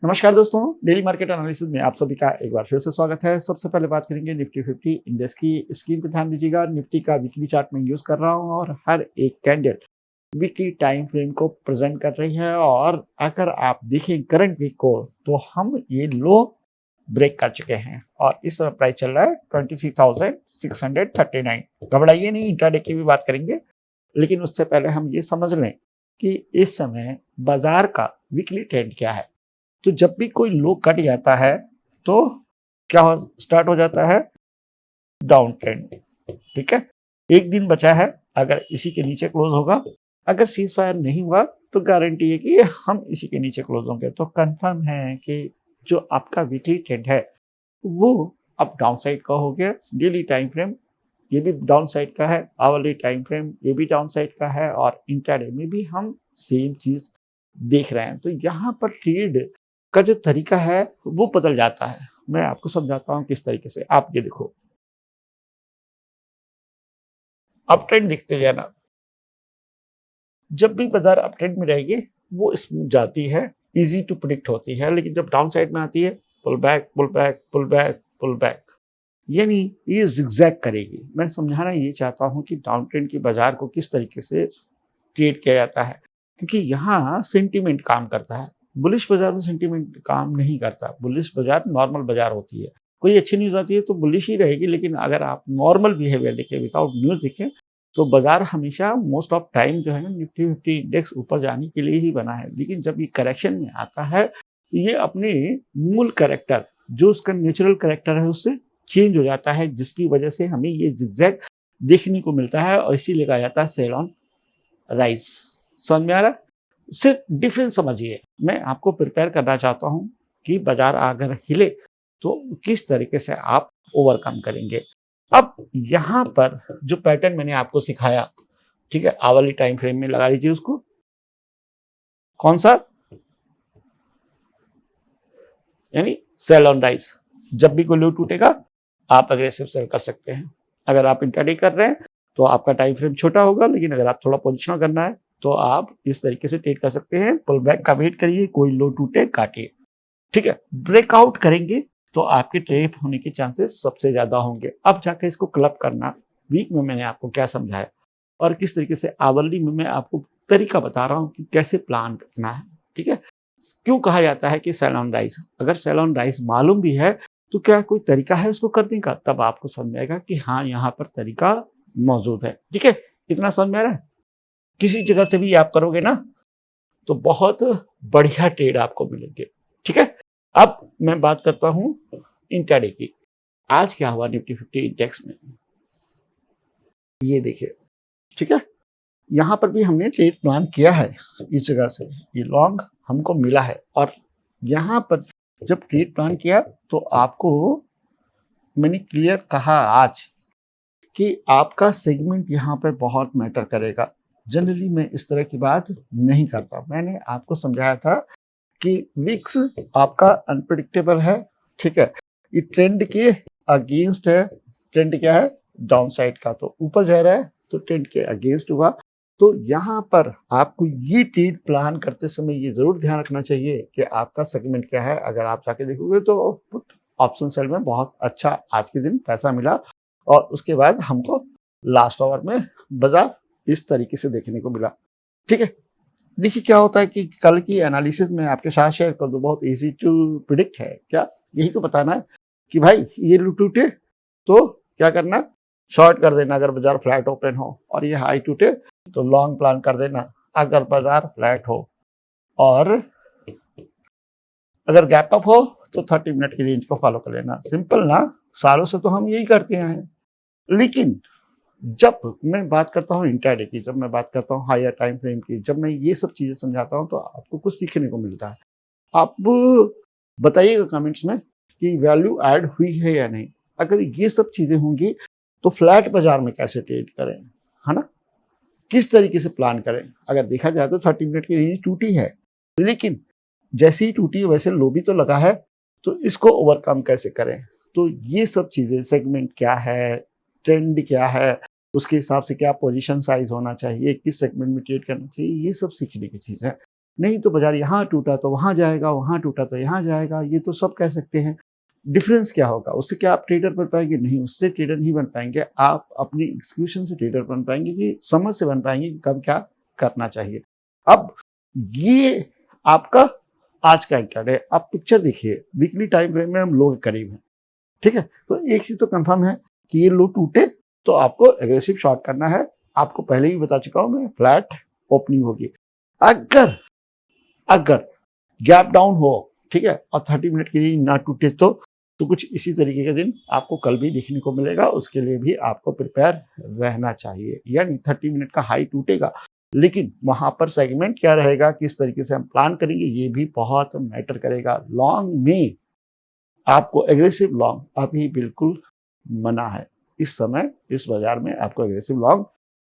नमस्कार दोस्तों, daily market analysis में आप सभी का एक बार फिर से स्वागत है। सबसे पहले बात करेंगे निफ्टी 50 इंडेक्स की। स्क्रीन पे ध्यान दीजिएगा, निफ्टी का वीकली चार्ट में यूज कर रहा हूँ और हर एक कैंडल वीकली टाइम फ्रेम को प्रेजेंट कर रही है। और अगर आप देखें करंट वीक को तो हम ये लो ब्रेक कर चुके हैं और इस समय प्राइस चल रहा है 23,639। घबराइए नहीं, इंट्राडे की भी बात करेंगे, लेकिन उससे पहले हम ये समझ लें कि इस समय बाजार का वीकली ट्रेंड क्या है। तो जब भी कोई लो कट जाता है तो क्या स्टार्ट हो जाता है, डाउन ट्रेंड। ठीक है, एक दिन बचा है, अगर इसी के नीचे क्लोज होगा, अगर सीज फायर नहीं हुआ तो गारंटी है कि हम इसी के नीचे क्लोज होंगे। तो कंफर्म है कि जो आपका वीकली ट्रेंड है वो अब डाउन साइड का हो गया। डेली टाइम फ्रेम ये भी डाउन साइड का है, आवरली टाइम फ्रेम ये भी डाउन साइड का है और इंट्राडे में भी हम सेम चीज देख रहे हैं। तो यहाँ पर ट्रेड का जो तरीका है वो बदल जाता है। मैं आपको समझाता हूँ किस तरीके से। आप ये देखो, अप ट्रेंड दिखते जाना, जब भी बाजार अप ट्रेंड में रहेगी वो स्मूथ जाती है, इजी टू प्रिडिक्ट होती है। लेकिन जब डाउन साइड में आती है, pull back pull back pull back pull back, यानी ये जिगजैग करेगी। मैं समझाना ये चाहता हूँ कि डाउन ट्रेंड की बाजार को किस तरीके से क्रिएट किया जाता है, क्योंकि यहाँ सेंटीमेंट काम करता है। बुलिश बाजार में सेंटीमेंट काम नहीं करता। बुलिश बाजार नॉर्मल बाजार होती है, कोई अच्छी न्यूज आती है तो बुलिश ही रहेगी। लेकिन अगर आप नॉर्मल बिहेवियर देखें, विदाउट न्यूज देखें, तो बाजार हमेशा मोस्ट ऑफ टाइम जो है ना, निफ्टी 50 इंडेक्स ऊपर जाने के लिए ही बना है। लेकिन जब ये करेक्शन में आता है तो ये अपने मूल करेक्टर, जो उसका नेचुरल करेक्टर है, उससे चेंज हो जाता है, जिसकी वजह से हमें ये जिगजैग देखने को मिलता है और इसीलिए कहा जाता है सेल ऑन राइज। समझ में आ रहा है? सिर्फ डिफरेंस समझिए। मैं आपको प्रिपेयर करना चाहता हूं कि बाजार अगर हिले तो किस तरीके से आप ओवरकम करेंगे। अब यहां पर जो पैटर्न मैंने आपको सिखाया, ठीक है, आवरली टाइम फ्रेम में लगा लीजिए उसको। कौन सा? यानी सेल ऑन राइज। जब भी कोई लो टूटेगा आप अग्रेसिव सेल कर सकते हैं। अगर आप इंट्राडे कर रहे हैं तो आपका टाइम फ्रेम छोटा होगा, लेकिन अगर आप थोड़ा पोजिशनल करना है तो आप इस तरीके से ट्रेड कर सकते हैं। पुल बैक का वेट करिए, कोई लो टूटे काटिए। ठीक है, ब्रेकआउट करेंगे तो आपके ट्रेड होने के चांसेस सबसे ज्यादा होंगे। अब जाकर इसको क्लब करना, वीक में मैंने आपको क्या समझाया और किस तरीके से आवरली में मैं आपको तरीका बता रहा हूँ कि कैसे प्लान करना है। ठीक है, क्यों कहा जाता है कि सेल ऑन राइज? अगर सेल ऑन राइज मालूम भी है तो क्या कोई तरीका है उसको करने का, तब आपको समझ में आएगा कि हाँ, यहाँ पर तरीका मौजूद है। ठीक है, इतना समझ में आ रहा है? किसी जगह से भी आप करोगे ना तो बहुत बढ़िया ट्रेड आपको मिलेंगे। ठीक है, अब मैं बात करता हूं इंट्राडे की। आज क्या हुआ निफ्टी 50 इंडेक्स में, ये देखिए। ठीक है, यहां पर भी हमने ट्रेड प्लान किया है। इस जगह से ये लॉन्ग हमको मिला है और यहां पर जब ट्रेड प्लान किया तो आपको मैंने क्लियर कहा आज कि आपका सेगमेंट यहाँ पे बहुत मैटर करेगा। जनरली मैं इस तरह की बात नहीं करता। मैंने आपको समझाया था कि विक्स आपका अनप्रिडिक्टेबल है। ठीक है, ये ट्रेंड के अगेंस्ट है। ट्रेंड क्या है? डाउन साइड का, तो ऊपर जा रहा है तो ट्रेंड के अगेंस्ट हुआ। तो यहाँ पर आपको ये ट्रेड प्लान करते समय ये जरूर ध्यान रखना चाहिए कि आपका सेगमेंट क्या है। अगर आप जाके देखोगे तो पुट ऑप्शन सेल में बहुत अच्छा आज के दिन पैसा मिला और उसके बाद हमको लास्ट आवर में बाजार इस तरीके से देखने को मिला। ठीक है, देखिए क्या होता है कि कल की एनालिसिस में आपके साथ शेयर कर दो, बहुत इजी टू प्रिडिक्ट है। क्या यही तो बताना है कि भाई ये टूटे तो क्या करना, शॉर्ट कर देना अगर बाजार फ्लैट ओपन हो, और ये हाई टूटे तो लॉन्ग प्लान कर देना अगर बाजार फ्लैट हो, और अगर गैप अप हो तो 30 मिनट की रेंज को फॉलो कर लेना। सिंपल ना, सालों से तो हम यही करते हैं। लेकिन जब मैं बात करता हूँ इंट्राडे की, जब मैं बात करता हूँ हायर टाइम फ्रेम की, जब मैं ये सब चीजें समझाता हूँ तो आपको कुछ सीखने को मिलता है। आप बताइएगा कमेंट्स में कि वैल्यू ऐड हुई है या नहीं। अगर ये सब चीजें होंगी तो फ्लैट बाजार में कैसे ट्रेड करें, है ना, किस तरीके से प्लान करें। अगर देखा जाए तो 30 मिनट की रेंज टूटी है, लेकिन जैसे ही टूटी है वैसे लो भी तो लगा है, तो इसको ओवरकम कैसे करें। तो ये सब चीजें, सेगमेंट क्या है, ट्रेंड क्या है, उसके हिसाब से क्या पोजीशन साइज होना चाहिए, किस सेगमेंट में ट्रेड करना चाहिए, ये सब सीखने की चीज है। नहीं तो बाजार यहाँ टूटा तो वहाँ जाएगा, वहाँ टूटा तो यहाँ जाएगा, ये तो सब कह सकते हैं। डिफरेंस क्या होगा? उससे क्या आप ट्रेडर बन पाएंगे? नहीं, उससे ट्रेडर नहीं बन पाएंगे। आप अपनी एक्सक्यूशन से ट्रेडर बन पाएंगे, कि समझ से बन पाएंगे कि कब क्या करना चाहिए। अब ये आपका आज का इंट्राडे। आप पिक्चर देखिए, वीकली टाइम फ्रेम में हम लो के करीब हैं, ठीक है। तो एक चीज तो कंफर्म है कि ये लो टूटे तो आपको एग्रेसिव शॉर्ट करना है। आपको पहले ही बता चुका हूं मैं, फ्लैट ओपनिंग होगी। अगर अगर गैप डाउन हो, ठीक है, और 30 मिनट के लिए ना टूटे तो कुछ इसी तरीके के दिन आपको कल भी देखने को मिलेगा। उसके लिए भी आपको प्रिपेयर रहना चाहिए। यानी 30 मिनट का हाई टूटेगा, लेकिन वहां पर सेगमेंट क्या रहेगा, किस तरीके से हम प्लान करेंगे, ये भी बहुत मैटर करेगा। लॉन्ग में आपको एग्रेसिव लॉन्ग अभी बिल्कुल मना है। इस समय इस बाजार में आपको एग्रेसिव लॉन्ग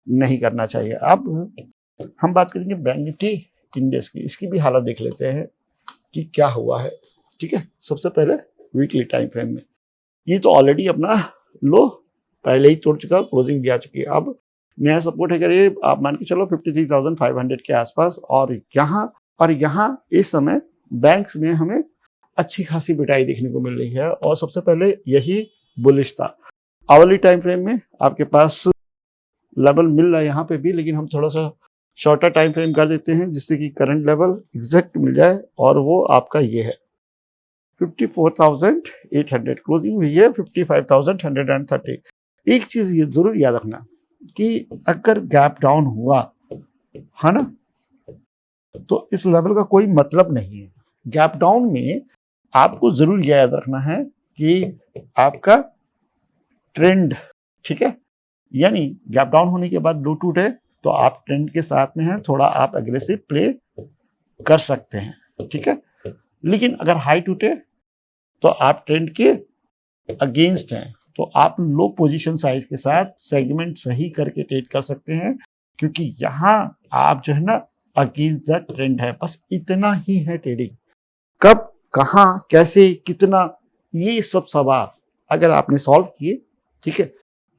नहीं करना चाहिए। अब हम बात करेंगे बैंक निफ्टी इंडेक्स की। इसकी भी हालत देख लेते हैं कि क्या हुआ है, ठीक है। सबसे पहले वीकली टाइम फ्रेम में ये तो ऑलरेडी अपना लो पहले ही तोड़ चुका, क्लोजिंग भी आ चुकी है। अब नया सपोर्ट है करीब आप मान के चलो 53,500 के आसपास। और यहाँ इस समय बैंक्स में हमें अच्छी खासी बिटाई देखने को मिल रही है, और सबसे पहले यही बुलिश था। आवरली टाइम फ्रेम में आपके पास लेवल मिल रहा है यहाँ पे भी, लेकिन हम थोड़ा सा शॉर्टर टाइम फ्रेम कर देते हैं जिससे कि करंट लेवल एग्जैक्ट मिल जाए, और वो आपका ये है 54,800। क्लोजिंग हुई है 55,130। एक चीज ये जरूर याद रखना कि अगर गैप डाउन हुआ है ना, तो इस लेवल का कोई मतलब नहीं है। गैप डाउन में आपको जरूर याद रखना है कि आपका ट्रेंड, ठीक है, यानी गैप डाउन होने के बाद लो टूटे तो आप ट्रेंड के साथ में हैं, थोड़ा आप एग्रेसिव प्ले कर सकते हैं, ठीक है। लेकिन अगर हाई टूटे तो आप ट्रेंड के अगेंस्ट हैं, तो आप लो पोजीशन साइज के साथ सेगमेंट सही करके ट्रेड कर सकते हैं, क्योंकि यहाँ आप जो है ना अगेंस्ट द ट्रेंड है। बस इतना ही है ट्रेडिंग। कब, कहाँ, कैसे, कितना, ये सब सवाल अगर आपने सॉल्व किए, ठीक है,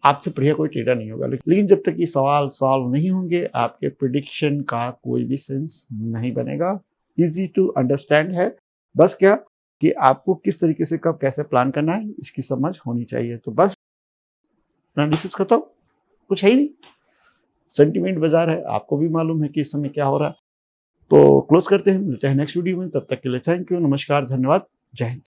आपसे बढ़िया कोई ट्रेडर नहीं होगा। लेकिन जब तक ये सवाल सॉल्व नहीं होंगे, आपके प्रिडिक्शन का कोई भी सेंस नहीं बनेगा। इजी टू अंडरस्टैंड है, बस क्या कि आपको किस तरीके से कब कैसे प्लान करना है इसकी समझ होनी चाहिए। तो बस एनालिसिस खत्म, कुछ है ही नहीं। सेंटिमेंट बाजार है, आपको भी मालूम है कि इस समय क्या हो रहा है। तो क्लोज करते हैं, मिलते हैं नेक्स्ट वीडियो में। तब तक के लिए थैंक यू, नमस्कार, धन्यवाद, जय हिंद।